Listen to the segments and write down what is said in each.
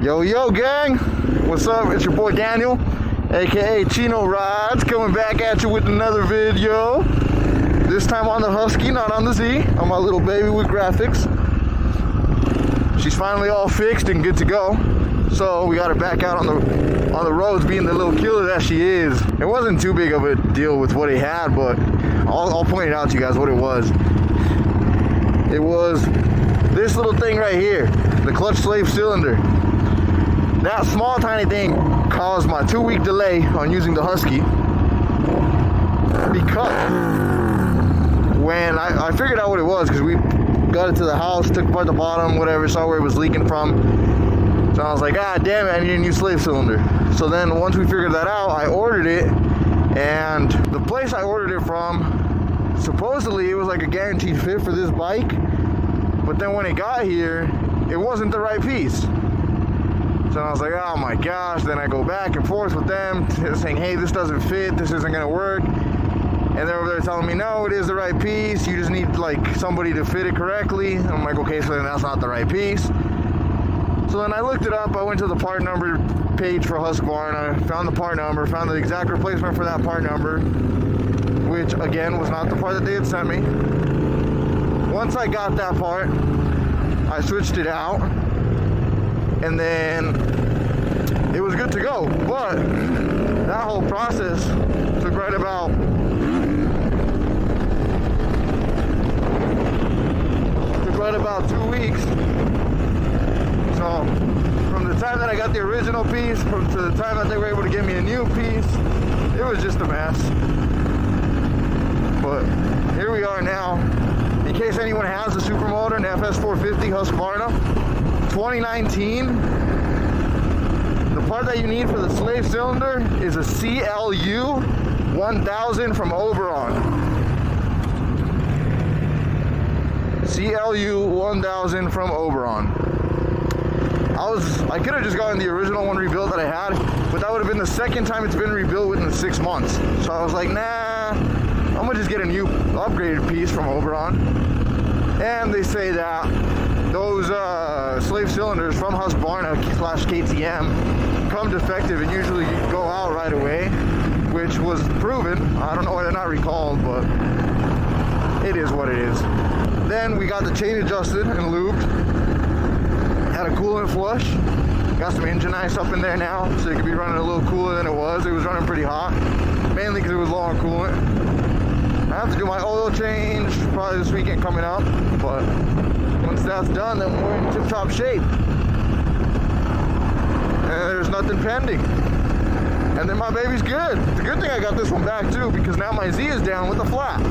Yo, yo, gang. What's up? It's your boy Daniel, aka Chino Rides, coming back at you with another video. This time on the Husky, not on the Z, on my little baby with graphics. She's finally all fixed and good to go. So we got her back out on the roads, being the little killer that she is. It wasn't too big of a deal with what he had, but I'll point it out to you guys what it was. It was this little thing right here, the clutch slave cylinder. That small tiny thing caused my 2-week delay on using the Husky, because when I figured out what it was, because we got it to the house, took apart the bottom, whatever, saw where it was leaking from. So I was like, ah, damn it, I need a new slave cylinder. So then once we figured that out, I ordered it, and the place I ordered it from, supposedly it was like a guaranteed fit for this bike, but then when it got here, it wasn't the right piece. So I was like, oh my gosh. Then I go back and forth with them, saying, hey, this doesn't fit, this isn't gonna work. And they're over there telling me, no, it is the right piece, you just need like somebody to fit it correctly. And I'm like, okay, so then that's not the right piece. So then I looked it up, I went to the part number page for Husqvarna, found the part number, found the exact replacement for that part number, which again was not the part that they had sent me. Once I got that part, I switched it out, and then it was good to go. But that whole process took right about about 2 weeks. So from the time that I got the original piece to the time that they were able to give me a new piece, it was just a mess. But here we are now. In case anyone has a Supermoto, an FS450 Husqvarna 2019, the part that you need for the slave cylinder is a CLU 1000 from Oberon. CLU 1000 from Oberon. I could have just gotten the original one rebuilt that I had, but that would have been the second time it's been rebuilt within 6 months. So I was like, nah, I'm gonna just get a new upgraded piece from Oberon. And they say that those slave cylinders from Husqvarna / KTM come defective and usually go out right away, which was proven. I don't know why they're not recalled, but it is what it is. Then we got the chain adjusted and lubed. Had a coolant flush. Got some engine ice up in there now, so it could be running a little cooler than it was. It was running pretty hot, mainly because it was low on coolant. I have to do my oil change probably this weekend coming up, but once that's done, then we're in tip-top shape. And there's nothing pending. And then my baby's good. It's a good thing I got this one back too, because now my Z is down with the flat.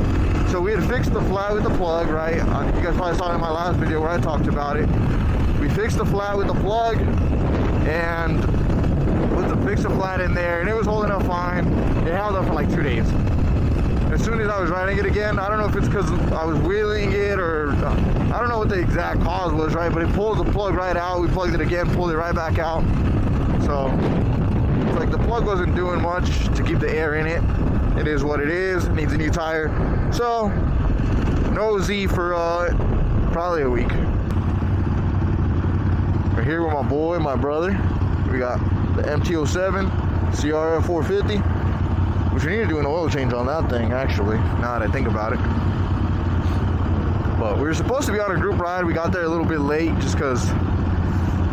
So we had fixed the flat with the plug, right? You guys probably saw it in my last video where I talked about it. We fixed the flat with the plug and put the fix the flat in there, and it was holding up fine. It held up for like 2 days. As soon as I was riding it again, I don't know if it's because I was wheeling it or I don't know what the exact cause was, right? But it pulled the plug right out. We plugged it again, pulled it right back out. So it's like the plug wasn't doing much to keep the air in it. It is what it is. It needs a new tire. So no Z for probably a week. We're here with my boy, my brother. We got the MT-07 CRF 450, which we need to do an oil change on that thing, actually, now that I think about it. But we were supposed to be on a group ride. We got there a little bit late just because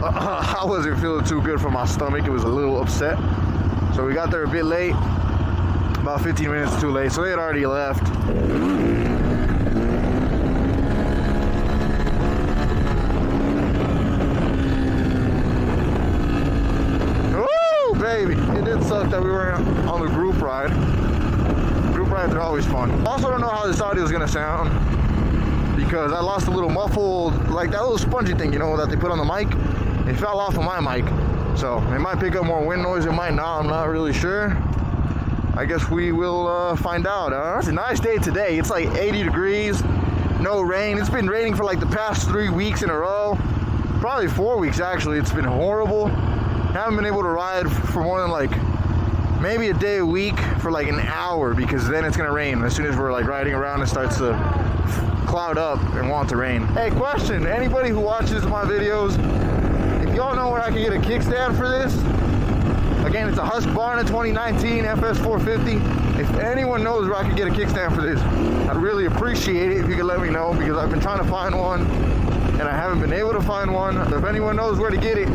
I wasn't feeling too good for my stomach. It was a little upset. So we got there a bit late, about 15 minutes too late. So they had already left. Baby, it did suck that we weren't on the group ride. Group rides are always fun. Also don't know how this audio is gonna sound because I lost a little muffled, like that little spongy thing, you know, that they put on the mic. It fell off of my mic, so it might pick up more wind noise. It might not. I'm not really sure. I guess we will find out. It's a nice day today. It's like 80 degrees, no rain. It's been raining for like the past 3 weeks in a row, probably 4 weeks actually. It's been horrible. Haven't been able to ride for more than like maybe a day a week for like an hour, because then it's gonna rain. As soon as we're like riding around, it starts to cloud up and want to rain. Hey, question, anybody who watches my videos, if y'all know where I can get a kickstand for this? Again, it's a Husqvarna 2019 FS450. If anyone knows where I can get a kickstand for this, I'd really appreciate it if you could let me know, because I've been trying to find one and I haven't been able to find one. If anyone knows where to get it,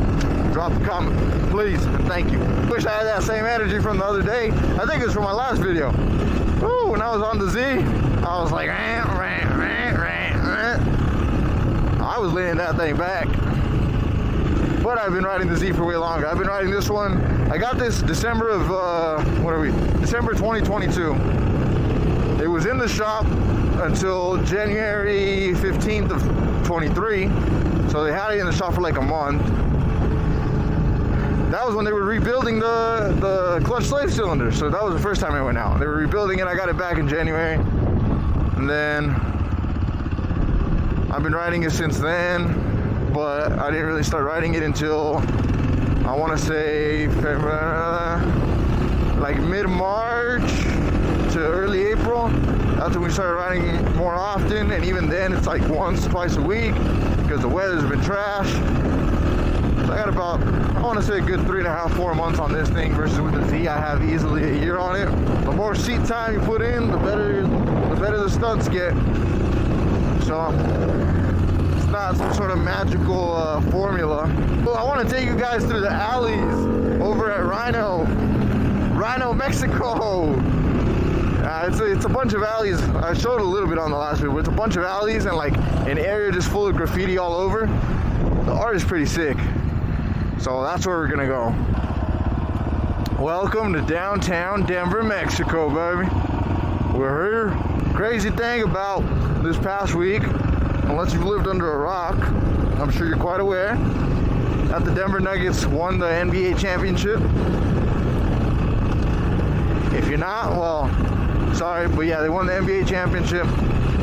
drop a comment, please, and thank you. Wish I had that same energy from the other day. I think it was from my last video. Woo, when I was on the Z, I was like, I was laying that thing back. But I've been riding the Z for way longer. I've been riding this one. I got this December of, December 2022. It was in the shop until January 15th of 23. So they had it in the shop for like a month. That was when they were rebuilding the clutch slave cylinder. So that was the first time it went out. They were rebuilding it. I got it back in January. And then I've been riding it since then. But I didn't really start riding it until, I want to say, like mid-March to early April. That's when we started riding more often, and even then it's like once, twice a week, because the weather's been trash. So I got about, I want to say a good 3.5, 4 months on this thing, versus with the Z I have easily a year on it. The more seat time you put in, the better the stunts get. So not some sort of magical formula. Well, I want to take you guys through the alleys over at Rhino, Mexico. It's a bunch of alleys. I showed a little bit on the last video, but it's a bunch of alleys and like an area just full of graffiti all over. The art is pretty sick. So that's where we're gonna go. Welcome to downtown Denver, Mexico, baby. We're here. Crazy thing about this past week, unless you've lived under a rock, I'm sure you're quite aware that the Denver Nuggets won the NBA championship. If you're not, well, sorry, but yeah, they won the NBA championship.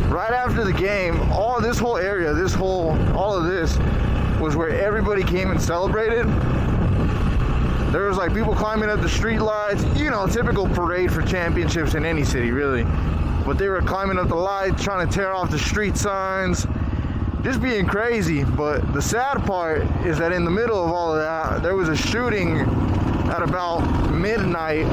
Right after the game, all this whole area, all of this was where everybody came and celebrated. There was like people climbing up the street lights, you know, typical parade for championships in any city, really. But they were climbing up the lights, trying to tear off the street signs, just being crazy. But the sad part is that in the middle of all of that, there was a shooting at about midnight,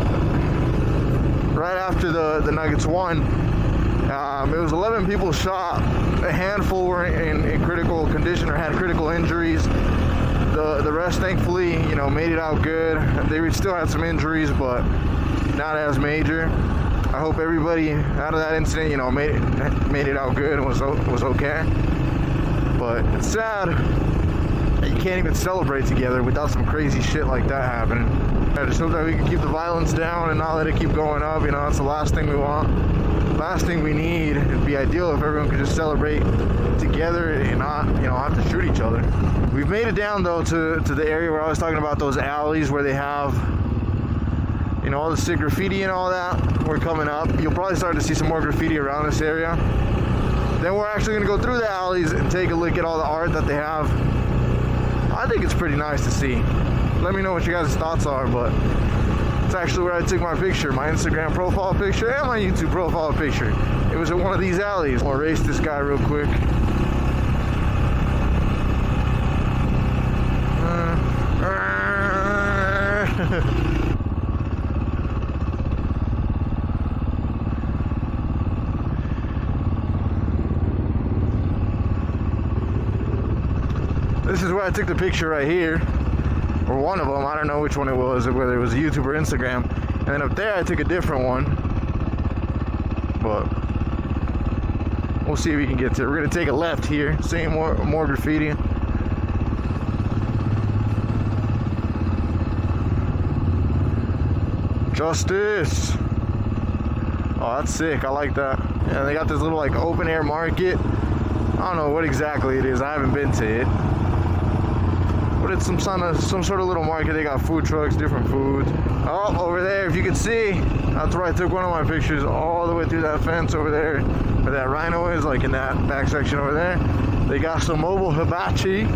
right after the Nuggets won. It was 11 people shot. A handful were in critical condition or had critical injuries. The rest, thankfully, you know, made it out good. They still had some injuries, but not as major. I hope everybody out of that incident, you know, made it out good and was okay. But it's sad that you can't even celebrate together without some crazy shit like that happening. I just hope that we can keep the violence down and not let it keep going up. You know, that's the last thing we want. Last thing we need. It'd be ideal if everyone could just celebrate together and not, you know, have to shoot each other. We've made it down though to the area where I was talking about, those alleys where they have, you know, all the sick graffiti and all that. We're coming up. You'll probably start to see some more graffiti around this area. Then we're actually going to go through the alleys and take a look at all the art that they have. I think it's pretty nice to see. Let me know what you guys' thoughts are, but it's actually where I took my picture, my Instagram profile picture and my YouTube profile picture. It was at one of these alleys. I'll race this guy real quick. This is where I took the picture right here, or one of them. I don't know which one it was, whether it was YouTube or Instagram. And then up there I took a different one, but we'll see if we can get to it. We're gonna take a left here, seeing more graffiti. Justice. Oh, that's sick. I like that. Yeah, they got this little like open air market. I don't know what exactly it is. I haven't been to it. But it's some sort of little market. They got food trucks, different foods. Oh, over there, if you can see, that's where I took one of my pictures, all the way through that fence over there, where that Rhino is, like in that back section over there. They got some mobile hibachi,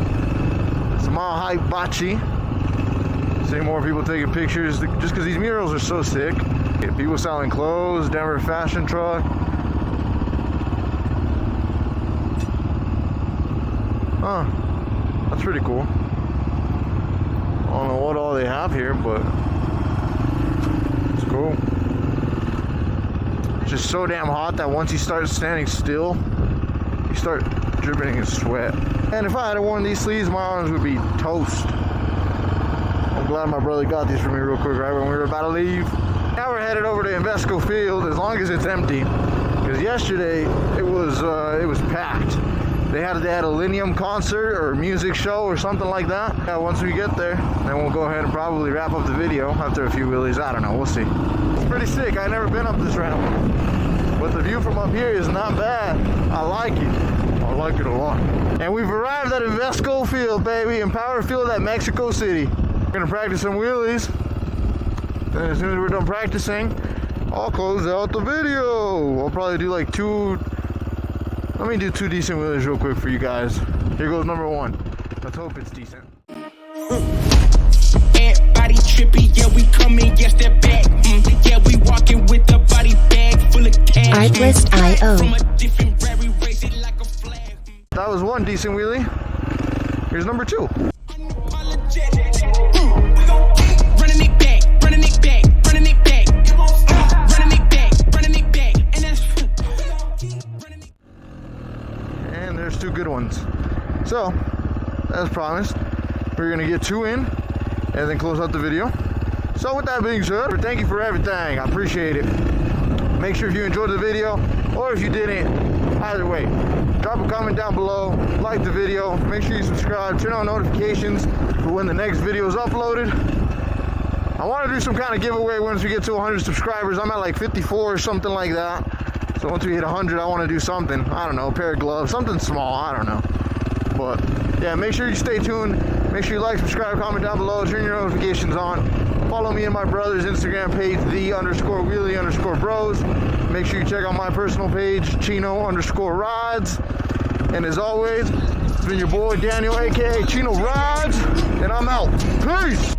some all hibachi. See more people taking pictures, just because these murals are so sick. People selling clothes, Denver fashion truck. Huh, that's pretty cool. what all they have here, but it's cool. It's just so damn hot that once you start standing still, you start dripping in sweat. And if I had worn these sleeves, my arms would be toast. I'm glad my brother got these for me real quick right when we were about to leave. Now we're headed over to Invesco Field, as long as it's empty. Because yesterday it was packed. They had a Linium concert or music show or something like that. Yeah, once we get there, then we'll go ahead and probably wrap up the video after a few wheelies. I don't know, we'll see. It's pretty sick. I've never been up this ramp, but the view from up here is not bad. I like it. I like it a lot. And we've arrived at Invesco Field, baby, in Power Field at Mexico City. We're gonna practice some wheelies. Then as soon as we're done practicing, I'll close out the video. I'll probably do like let me do 2 decent wheelies real quick for you guys. Here goes number 1. Let's hope it's decent. Body trippy, yeah, we coming, yes, they're back. Yeah, we walking with the body bag full of cash. Artlist.io. That was 1 decent wheelie. Here's number 2. And there's 2 good ones. So, as promised, we're gonna get 2 in and then close out the video. So with that being said, thank you for everything. I appreciate it. Make sure if you enjoyed the video, or if you didn't, either way, drop a comment down below, like the video, make sure you subscribe, turn on notifications for when the next video is uploaded. I want to do some kind of giveaway once we get to 100 subscribers. I'm at like 54 or something like that. So once we hit 100, I want to do something. I don't know, a pair of gloves, something small, I don't know. But yeah, make sure you stay tuned. Make sure you like, subscribe, comment down below, turn your notifications on. Follow me and my brother's Instagram page, the_wheelie_bros. Make sure you check out my personal page, Chino_rides. And as always, it's been your boy Daniel, aka Chino Rides, and I'm out. Peace!